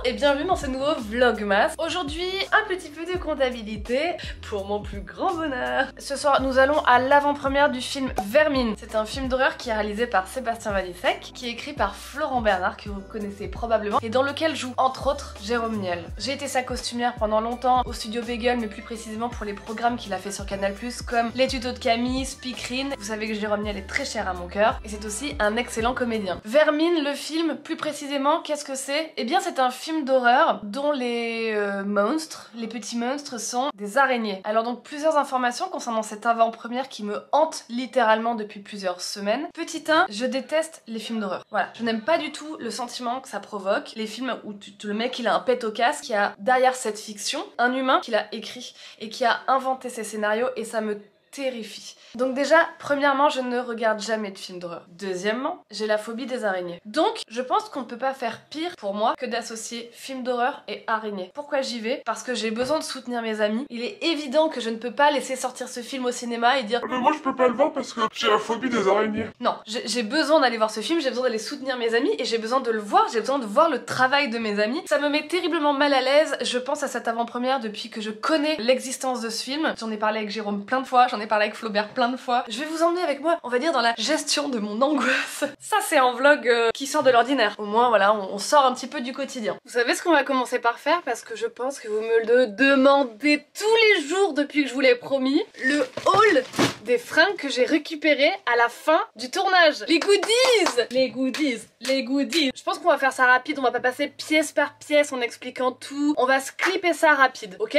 et bienvenue dans ce nouveau Vlogmas. Aujourd'hui, un petit peu de comptabilité pour mon plus grand bonheur. Ce soir, nous allons à l'avant-première du film Vermine. C'est un film d'horreur qui est réalisé par Sébastien Walissec, qui est écrit par Florent Bernard, que vous connaissez probablement, et dans lequel joue entre autres Jérôme Niel. J'ai été sa costumière pendant longtemps au studio Bagel, mais plus précisément pour les programmes qu'il a fait sur Canal+, comme les tutos de Camille, Speakerine. Vous savez que Jérôme Niel est très cher à mon cœur, et c'est aussi un excellent comédien. Vermine, le film, plus précisément, qu'est-ce que c'est? Eh bien, c'est un film d'horreur dont les monstres, les petits monstres, sont des araignées. Alors donc, plusieurs informations concernant cette avant-première qui me hante littéralement depuis plusieurs semaines. Petit 1, je déteste les films d'horreur. Voilà, je n'aime pas du tout le sentiment que ça provoque. Les films où le mec il a un pet au casque, qui a derrière cette fiction un humain qui l'a écrit et qui a inventé ces scénarios, et ça me terrifie. Donc déjà, premièrement, je ne regarde jamais de films d'horreur. Deuxièmement, j'ai la phobie des araignées. Donc, je pense qu'on ne peut pas faire pire pour moi que d'associer film d'horreur et araignées. Pourquoi j'y vais? Parce que j'ai besoin de soutenir mes amis. Il est évident que je ne peux pas laisser sortir ce film au cinéma et dire mais moi je peux pas le voir parce que j'ai la phobie des araignées. non, j'ai besoin d'aller voir ce film, j'ai besoin d'aller soutenir mes amis et j'ai besoin de le voir, j'ai besoin de voir le travail de mes amis. Ça me met terriblement mal à l'aise, je pense à cette avant-première depuis que je connais l'existence de ce film. J'en ai parlé avec Jérôme plein de fois, j'en ai parlé avec Flaubert plein de fois. Je vais vous emmener avec moi, on va dire, dans la gestion de mon angoisse. Ça, c'est un vlog qui sort de l'ordinaire. Au moins, voilà, on sort un petit peu du quotidien. Vous savez ce qu'on va commencer par faire, parce que je pense que vous me le demandez tous les jours depuis que je vous l'ai promis. Le haul des fringues que j'ai récupérées à la fin du tournage. Les goodies! Les goodies! Les goodies! Je pense qu'on va faire ça rapide, on va pas passer pièce par pièce en expliquant tout. On va se clipper ça rapide, ok?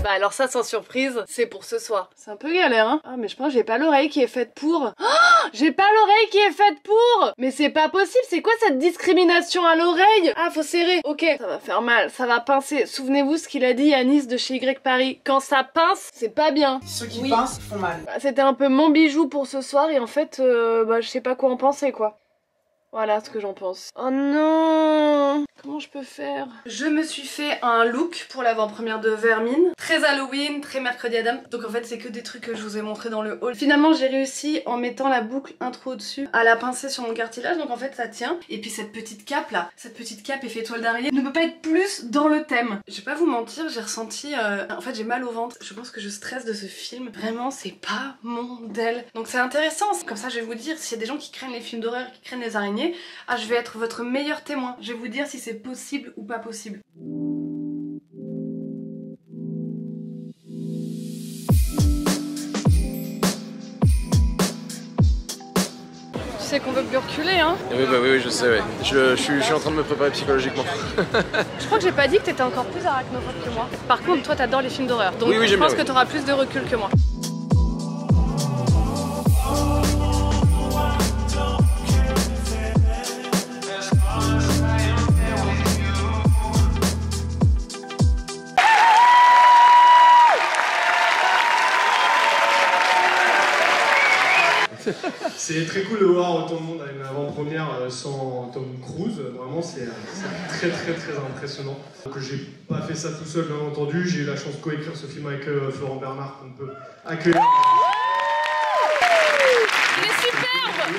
Alors ça, sans surprise, c'est pour ce soir. C'est un peu galère, hein. Ah, mais je pense que j'ai pas l'oreille qui est faite pour. Oh, j'ai pas l'oreille qui est faite pour. Mais c'est pas possible, c'est quoi cette discrimination à l'oreille? Ah, faut serrer. Ok, ça va faire mal, ça va pincer. Souvenez-vous ce qu'il a dit à Nice de chez Y Paris. Quand ça pince, c'est pas bien. Ceux qui pincent font mal. Bah, c'était un peu mon bijou pour ce soir et en fait, bah, je sais pas quoi en penser, quoi. Voilà ce que j'en pense. Oh non! Comment je peux faire? Je me suis fait un look pour l'avant-première de Vermine. Très Halloween, très mercredi Adam. Donc en fait c'est que des trucs que je vous ai montré dans le haul. Finalement j'ai réussi en mettant la boucle intro au-dessus à la pincer sur mon cartilage. Donc en fait ça tient. Et puis cette petite cape là, cette petite cape effet toile d'araignée ne peut pas être plus dans le thème. Je vais pas vous mentir, j'ai ressenti... En fait j'ai mal au ventre. Je pense que je stresse de ce film. Vraiment c'est pas mon del. Donc c'est intéressant. Comme ça je vais vous dire s'il y a des gens qui craignent les films d'horreur, qui craignent les araignées. Ah, je vais être votre meilleur témoin. Je vais vous dire si c'est possible ou pas possible. Tu sais qu'on veut plus reculer, hein? Oui, bah oui, je sais, ouais. Je suis en train de me préparer psychologiquement. Je crois que j'ai pas dit que t'étais encore plus arachnophobe que moi. Par contre, toi t'adores les films d'horreur. Donc oui, je pense que t'auras plus de recul que moi. C'est très cool de voir autant de monde à une avant-première sans Tom Cruise. Vraiment, c'est très impressionnant. Donc, j'ai pas fait ça tout seul, bien entendu. J'ai eu la chance de co-écrire ce film avec Florent Bernard, qu'on peut accueillir. Il est superbe!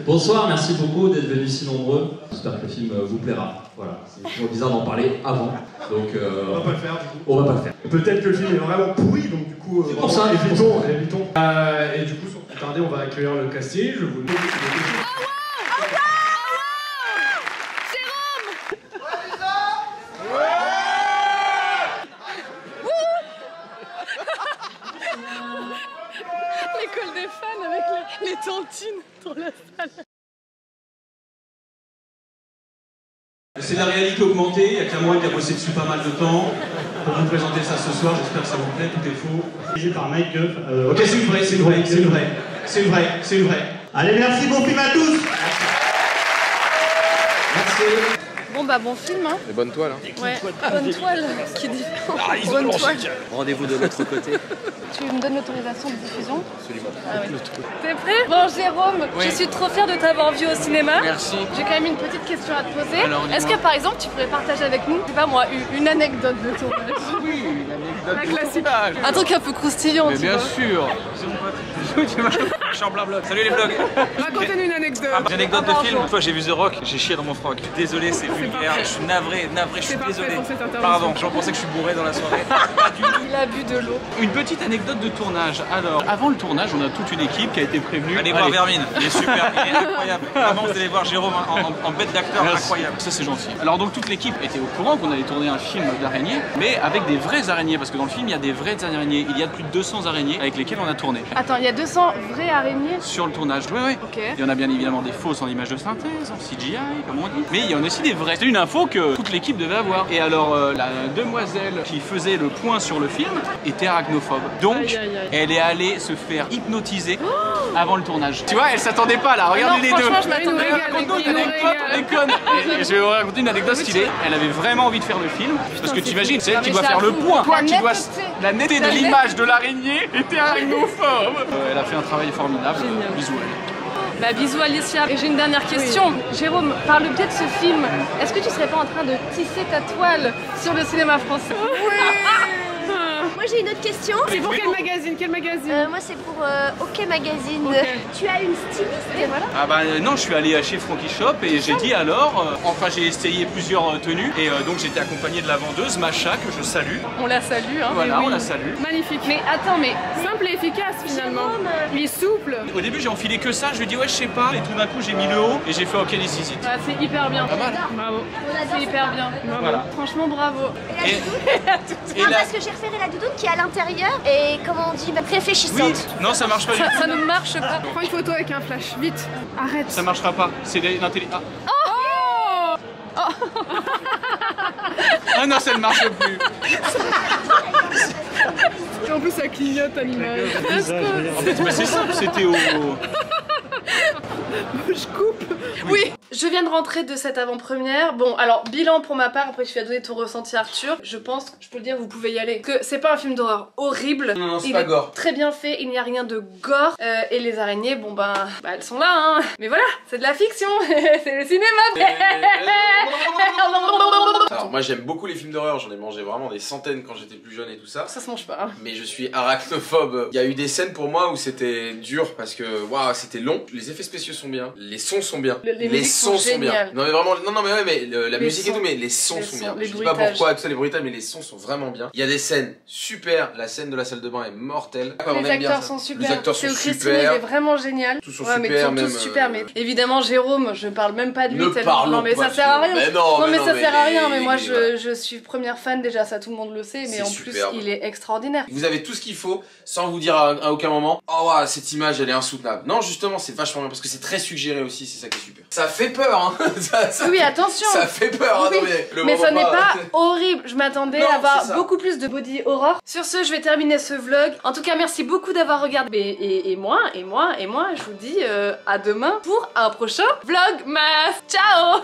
Bonsoir, merci beaucoup d'être venus si nombreux. J'espère que le film vous plaira. Voilà, c'est toujours bizarre d'en parler avant. Donc, on va pas le faire du coup. On va pas le faire. Peut-être que le film est vraiment pourri, donc du coup, pour ça, évitons. Et du coup, sans plus tarder, on va accueillir le casting. Je vous demande. cantine dans la salle. C'est la réalité augmentée, il y a Cameron qui a bossé dessus pas mal de temps. Pour vous présenter ça ce soir, j'espère que ça vous plaît, tout est faux. Réalisé par Mike Guff. Ok, c'est une vraie, c'est une vraie, c'est une vraie. C'est une vraie, c'est une vraie. Allez, merci, bon film à tous. Merci. Bon bah bon film hein. Les bonnes toiles, hein. Ouais, bonne toile qui dit. Bonne toile. Rendez-vous de l'autre côté. Tu me donnes l'autorisation de diffusion? Absolument. Ah oui. T'es prêt? Bon Jérôme, Oui. je suis trop fière de t'avoir vu au cinéma. Merci. J'ai quand même une petite question à te poser. Alors, dis-moi. Est-ce que par exemple tu pourrais partager avec nous, je sais pas moi, une anecdote de tournage? Oui, une anecdote. Un classique. Un truc un peu croustillant, Mais tu bien vois. sûr. Je suis en plein vlog. Salut les vlogs. Raconte-nous une anecdote. Une anecdote de film. Une fois j'ai vu The Rock, j'ai chié dans mon froc. Désolé, c'est vulgaire. Je suis navré, je suis désolé. Pardon, j'en pensais que je suis bourré dans la soirée. Pas du tout. Il a bu de l'eau. Une petite anecdote de tournage. Alors, avant le tournage, on a toute une équipe qui a été prévenue. Allez voir Vermine, il est super, il est incroyable. Vraiment, vous allez voir Jérôme en bête d'acteur, Merci. incroyable. Ça c'est gentil. Alors donc toute l'équipe était au courant qu'on allait tourner un film d'araignées, mais avec des vraies araignées, parce que dans le film il y a des vraies araignées. Il y a plus de 200 araignées avec lesquelles on a tourné. Attends, il y a 200 vraies araignées? Sur le tournage, oui. Ok. Il y en a bien évidemment des fausses en images de synthèse, en CGI, comme on dit. Mais il y en a aussi des vraies. C'est une info que toute l'équipe devait avoir. Et alors, la demoiselle qui faisait le point sur le film était arachnophobe. Donc, Aïe, aïe, aïe. elle est allée se faire hypnotiser avant le tournage. Tu vois, elle s'attendait pas là. Regardez Non, les deux. franchement, je m'attendais pas. Raconte-nous une anecdote, on déconne. Et je vais vous raconter une anecdote stylée. Elle avait vraiment envie de faire le film. Parce que tu imagines, c'est elle qui doit faire le point. Toi qui dois. La netteté de l'image de l'araignée était arachnophobe. Elle a fait un travail formidable. Bisous à elle. Bah bisous Alicia. Et j'ai une dernière question. Jérôme, par le biais de ce film, est-ce que tu serais pas en train de tisser ta toile sur le cinéma français? Moi j'ai une autre question. C'est pour quel magazine? Quel magazine? Moi c'est pour OK Magazine. Ok. Tu as une styliste et voilà. Ah bah non, je suis allé chez Frankie Shop et j'ai dit alors, enfin j'ai essayé plusieurs tenues et donc j'étais accompagné de la vendeuse Macha que je salue. On la salue hein. Voilà, on la salue. Magnifique. Mais attends, mais simple et efficace finalement. Il est souple. Au début j'ai enfilé que ça, je lui ai dit ouais je sais pas et tout d'un coup j'ai mis le haut et j'ai fait ok this is it. Ah, c'est hyper bien. Pas mal. Bravo. On adore C'est hyper bien. Bravo. Voilà. Franchement bravo. Et, Ah, là- parce que j'ai repéré la doudoune qui est à l'intérieur et comment on dit, réfléchissante. oui, non ça marche pas du tout. Ça ne marche pas. Prends une photo avec un flash. Vite. Arrête. Ça marchera pas, c'est l'intelligence. Ah. Ah non ça ne marche plus. Et en plus ça clignote à l'image. En fait bah, c'est simple, c'était au... Je coupe. Oui, je viens de rentrer de cette avant-première. Bon, alors bilan pour ma part, après tu vas donner ton ressenti Arthur. Je pense, je peux le dire, vous pouvez y aller. Que c'est pas un film d'horreur horrible. Non, c'est Il pas est gore. très bien fait, il n'y a rien de gore. Et les araignées, bon bah elles sont là hein. Mais voilà, c'est de la fiction, c'est le cinéma. Alors moi j'aime beaucoup les films d'horreur, j'en ai mangé vraiment des centaines quand j'étais plus jeune et tout ça. Ça se mange pas. Hein. Mais je suis arachnophobe. Il y a eu des scènes pour moi où c'était dur parce que waouh, c'était long. Les effets spéciaux sont bien, les sons sont bien, Les musiques sons sont bien. géniales. Non mais vraiment, non mais ouais, mais la Les musique et sons. tout, mais les sons Les sont sons, bien. les Je sais pas bruitages. pourquoi tout ça, les bruitages, mais les sons sont vraiment bien. Il y a des scènes super. La scène de la salle de bain est mortelle. Ah, on Les aime bien acteurs ça. sont super. Les acteurs sont Théo Christine, super. il est vraiment génial. Tous sont Ouais, mais super, tous même, super. Mais évidemment, Jérôme, je parle même pas de lui Ne tellement. parlons Non, mais pas ça de sert à rien. Jérôme. Mais non, mais ça sert à rien. Mais moi, voilà. je suis première fan déjà, ça tout le monde le sait. Mais C'est en plus, superbe. il est extraordinaire. Vous avez tout ce qu'il faut sans vous dire à aucun moment oh ouais, cette image elle est insoutenable. Non justement c'est vachement bien parce que c'est très suggéré aussi, c'est ça qui est super. Ça fait peur hein. Oui, attention. Ça fait peur hein, Oui, non, le mais moment ça n'est pas- pas horrible. Je m'attendais Non, à avoir c'est ça. beaucoup plus de body horror. Sur ce, je vais terminer ce vlog. En tout cas, merci beaucoup d'avoir regardé. Et moi, je vous dis à demain pour un prochain vlogmas. Ciao.